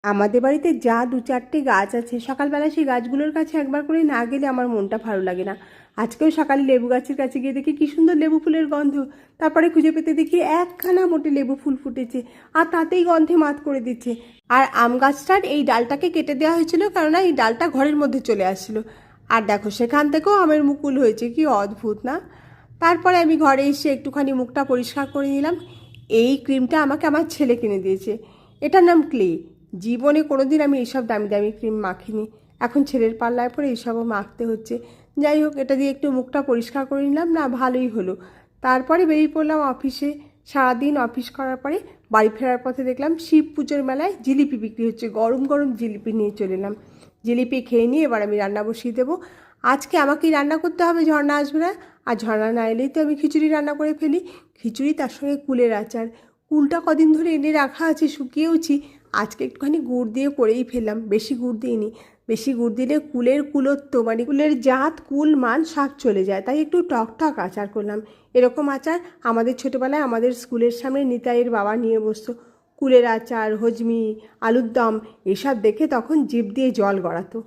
আমাদের বাড়িতে যা দু চারটে গাছ আছে, সকালবেলা সেই গাছগুলোর কাছে একবার করে না গেলে আমার মনটা ভালো লাগে না। আজকেও সকালে লেবু গাছের কাছে গিয়ে দেখি কি সুন্দর লেবু ফুলের গন্ধ। তারপরে খুঁজে পেতে দেখি একখানা মোটে লেবু ফুল ফুটেছে, আর তাতেই গন্ধে মাত করে দিচ্ছে। আর আম গাছটার এই ডালটাকে কেটে দেওয়া হয়েছিল, কেননা এই ডালটা ঘরের মধ্যে চলে আসছিলো। আর দেখো সেখান থেকেও আমের মুকুল হয়েছে, কি অদ্ভুত না। তারপরে আমি ঘরে এসে একটুখানি মুখটা পরিষ্কার করে নিলাম। এই ক্রিমটা আমাকে আমার ছেলে কিনে দিয়েছে, এটার নাম ক্লে। জীবনে কোনোদিন আমি এইসব দামি দামি ক্রিম মাখিনি, এখন ছেলের পাল্লায় পরে এইসবও মাখতে হচ্ছে। যাই হোক, এটা দিয়ে একটু মুখটা পরিষ্কার করে নিলাম, না ভালোই হলো। তারপরে বেরিয়ে পড়লাম অফিসে। সারাদিন অফিস করার পরে বাড়ি ফেরার পথে দেখলাম শিব পুজোর মেলায় জিলিপি বিক্রি হচ্ছে, গরম গরম জিলিপি নিয়ে চলে এলাম। জিলিপি খেয়ে নিয়ে এবার আমি রান্না বসিয়ে দেবো। আজকে আমাকেই রান্না করতে হবে, ঝর্ণা আসবে না। আর ঝর্ণা না এলেই তো আমি খিচুড়ি রান্না করে ফেলি। খিচুড়ি তার সঙ্গে কুলের আচার। কুলটা কদিন ধরে এনে রাখা আছে, শুকিয়েওছি। আজকে একটুখানি গুড় দিয়ে করেই ফেললাম, বেশি গুড় দিইনি। বেশি গুড় দিলে কুলের কুলত্ব মানে কুলের জাত কুল মান সব চলে যায়, তাই একটু টক টক আচার করলাম। এরকম আচার আমাদের ছোটোবেলায় আমাদের স্কুলের সামনে নিতাইয়ের বাবা নিয়ে বসতো। কুলের আচার, হজমি, আলুর দম এসব দেখে তখন জিভ দিয়ে জল গড়াতো।